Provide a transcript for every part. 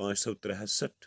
563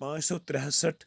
563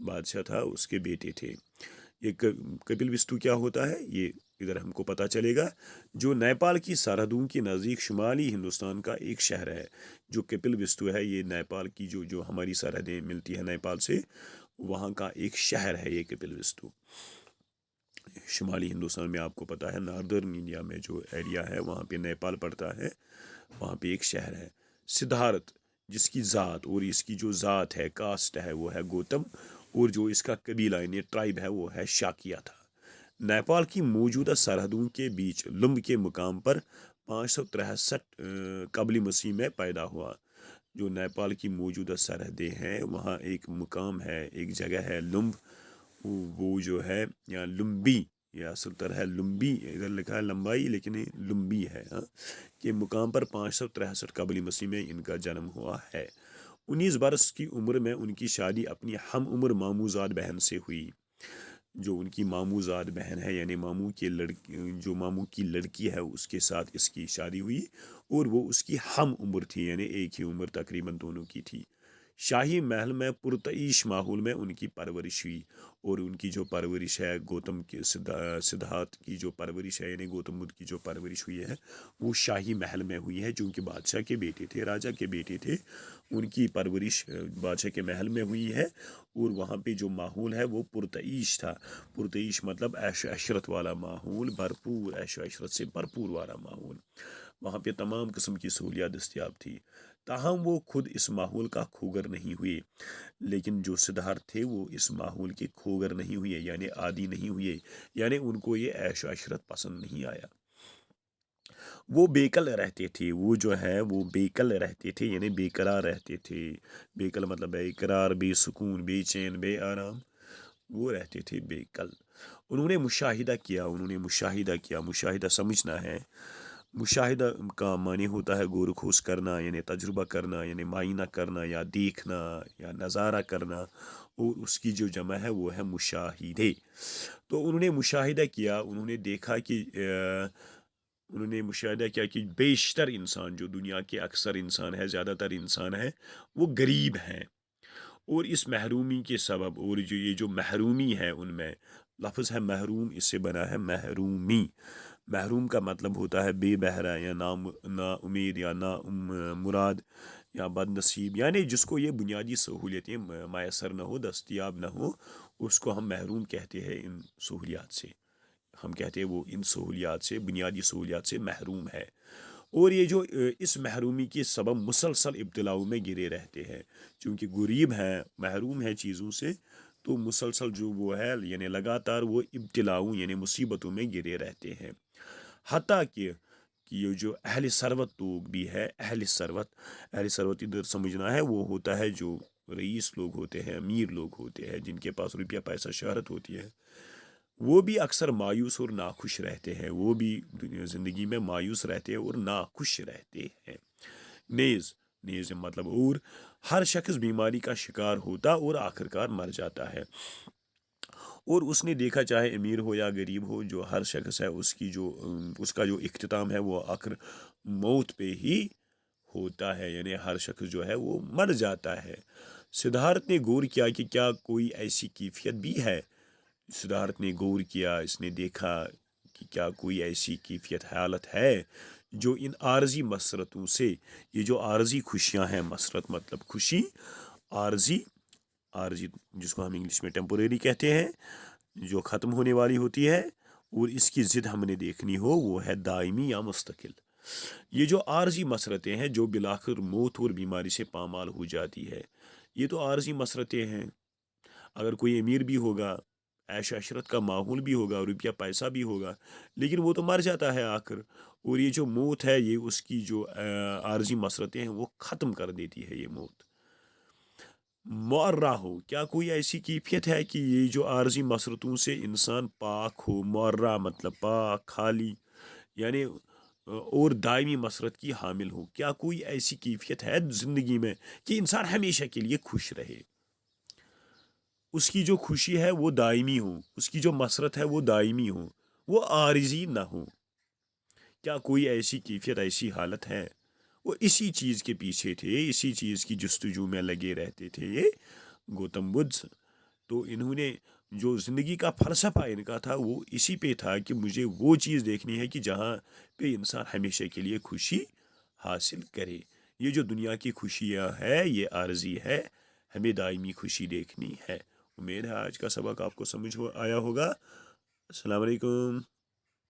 بادشاہ تھا، اس کے بیٹے تھے۔ یہ کپل وستو کیا ہوتا ہے یہ ادھر ہم کو پتہ چلے گا، جو نیپال کی سرحدوں کے نزدیک شمالی ہندوستان کا ایک شہر ہے۔ جو کپل وستو ہے یہ نیپال کی جو ہماری سرحدیں ملتی ہے نیپال سے، وہاں کا ایک شہر ہے یہ کپل وستو۔ شمالی ہندوستان میں آپ کو پتہ ہے ناردرن انڈیا میں جو ایریا ہے وہاں پہ نیپال پڑتا ہے، وہاں پہ ایک شہر ہے سدھارتھ، جس کی ذات اور اس کی جو ذات ہے، کاسٹ ہے، وہ ہے گوتم، اور جو اس کا قبیلہ یعنی ٹرائب ہے وہ ہے شاکیہ تھا۔ نیپال کی موجودہ سرحدوں کے بیچ لمب کے مقام پر 563 قبل مسیح میں پیدا ہوا۔ جو نیپال کی موجودہ سرحدیں ہیں وہاں ایک مقام ہے، ایک جگہ ہے لمب، وہ جو ہے یا لمبی، یا اصل طرح ہے لمبی، ادھر لکھا ہے لمبائی لیکن یہ لمبی ہے، کہ مقام پر 563 قبل مسیح میں ان کا جنم ہوا ہے۔ 19 برس کی عمر میں ان کی شادی اپنی ہم عمر ماموزاد بہن سے ہوئی۔ جو ان کی ماموزاد بہن ہے یعنی ماموں کی لڑکی، جو ماموں کی لڑکی ہے اس کے ساتھ اس کی شادی ہوئی، اور وہ اس کی ہم عمر تھی، یعنی ایک ہی عمر تقریباً دونوں کی تھی۔ شاہی محل میں پرتعیش ماحول میں ان کی پرورش ہوئی، اور ان کی جو پرورش ہے گوتم کے سدھارتھ کی جو پرورش ہے یعنی گوتم بدھ کی جو پرورش ہوئی ہے وہ شاہی محل میں ہوئی ہے، چونکہ بادشاہ کے بیٹے تھے، راجا کے بیٹے تھے، ان کی پرورش بادشاہ کے محل میں ہوئی ہے، اور وہاں پہ جو ماحول ہے وہ پرتعیش تھا۔ پرتعیش مطلب عیش و عشرت والا ماحول، بھرپور عیش و عشرت سے بھرپور والا ماحول، وہاں پہ تمام قسم کی سہولیات دستیاب تھی۔ تاہم وہ خود اس ماحول کا کھوگر نہیں ہوئے، لیکن جو سدھارتھ تھے وہ اس ماحول کے کھوگر نہیں ہوئے، یعنی عادی نہیں ہوئے، یعنی ان کو یہ عیش و عشرت پسند نہیں آیا۔ وہ بیکل رہتے تھے، وہ جو ہے وہ بیکل رہتے تھے، یعنی بے قرار رہتے تھے۔ بیکل مطلب بے قرار، بے سکون، بے چین، بے آرام، وہ رہتے تھے بیکل۔ انہوں نے مشاہدہ کیا، مشاہدہ سمجھنا ہے۔ مشاہدہ کا معنی ہوتا ہے غور و خوض کرنا، یعنی تجربہ کرنا، یعنی معائنہ کرنا یا دیکھنا یا نظارہ کرنا، اور اس کی جو جمع ہے وہ ہے مشاہدے۔ تو انہوں نے مشاہدہ کیا، انہوں نے دیکھا کہ انہوں نے مشاہدہ کیا کہ بیشتر انسان، جو دنیا کے اکثر انسان ہے، زیادہ تر انسان ہے، وہ غریب ہیں، اور اس محرومی کے سبب، اور جو یہ جو محرومی ہے ان میں، لفظ ہے محروم، اس سے بنا ہے محرومی۔ محروم کا مطلب ہوتا ہے بے بہرہ یا نا امید یا نا مراد یا بد نصیب، یعنی جس کو یہ بنیادی سہولیتیں میسر نہ ہو، دستیاب نہ ہو، اس کو ہم محروم کہتے ہیں۔ ان سہولیات سے ہم کہتے ہیں وہ ان سہولیات سے، بنیادی سہولیات سے محروم ہے، اور یہ جو اس محرومی کے سبب مسلسل ابتلاؤں میں گرے رہتے ہیں، چونکہ غریب ہیں، محروم ہیں چیزوں سے، تو مسلسل جو وہ ہے یعنی لگاتار وہ ابتلاؤں یعنی مصیبتوں میں گرے رہتے ہیں۔ حتیٰ کہ یہ جو اہل ثروت لوگ بھی ہے، اہل ثروت ادھر سمجھنا ہے، وہ ہوتا ہے جو رئیس لوگ ہوتے ہیں، امیر لوگ ہوتے ہیں، جن کے پاس روپیہ پیسہ شہرت ہوتی ہے، وہ بھی اکثر مایوس اور ناخوش رہتے ہیں، وہ بھی زندگی میں مایوس رہتے ہیں اور ناخوش رہتے ہیں۔ نیز مطلب اور ہر شخص بیماری کا شکار ہوتا اور آخرکار مر جاتا ہے، اور اس نے دیکھا چاہے امیر ہو یا غریب ہو، جو ہر شخص ہے اس کا جو اختتام ہے وہ آخر موت پہ ہی ہوتا ہے، یعنی ہر شخص جو ہے وہ مر جاتا ہے۔ سدھارتھ نے غور کیا کہ کیا کوئی ایسی کیفیت بھی ہے، سدھارتھ نے غور کیا، اس نے دیکھا کہ کیا کوئی ایسی کیفیت حالت ہے جو ان عارضی مسرتوں سے، یہ جو عارضی خوشیاں ہیں، مسرت مطلب خوشی، عارضی جس کو ہم انگلش میں ٹیمپوریری کہتے ہیں، جو ختم ہونے والی ہوتی ہے، اور اس کی ضد ہم نے دیکھنی ہو وہ ہے دائمی یا مستقل۔ یہ جو عارضی مسرتیں ہیں جو بالآخر موت اور بیماری سے پامال ہو جاتی ہے، یہ تو عارضی مسرتیں ہیں۔ اگر کوئی امیر بھی ہوگا، عیش عشرت کا ماحول بھی ہوگا، روپیہ پیسہ بھی ہوگا، لیکن وہ تو مر جاتا ہے آخر، اور یہ جو موت ہے یہ اس کی جو عارضی مسرتیں ہیں وہ ختم کر دیتی ہے یہ موت۔ معرہ ہو، کیا کوئی ایسی کیفیت ہے کہ یہ جو عارضی مسرتوں سے انسان پاک ہو، معرہ مطلب پاک، خالی، یعنی اور دائمی مسرت کی حامل ہو، کیا کوئی ایسی کیفیت ہے زندگی میں کہ انسان ہمیشہ کے لیے خوش رہے، اس کی جو خوشی ہے وہ دائمی ہو، اس کی جو مسرت ہے وہ دائمی ہو، وہ عارضی نہ ہو؟ کیا کوئی ایسی کیفیت، ایسی حالت ہے؟ وہ اسی چیز کے پیچھے تھے، اسی چیز کی جستجو میں لگے رہتے تھے یہ گوتم بدھ، تو انہوں نے جو زندگی کا فلسفہ ان کا تھا وہ اسی پہ تھا کہ مجھے وہ چیز دیکھنی ہے کہ جہاں پہ انسان ہمیشہ کے لیے خوشی حاصل کرے. یہ جو دنیا کی خوشیاں ہے یہ عارضی ہے، ہمیں دائمی خوشی دیکھنی ہے. امید ہے آج کا سبق آپ کو سمجھ آیا ہوگا. السلام علیکم.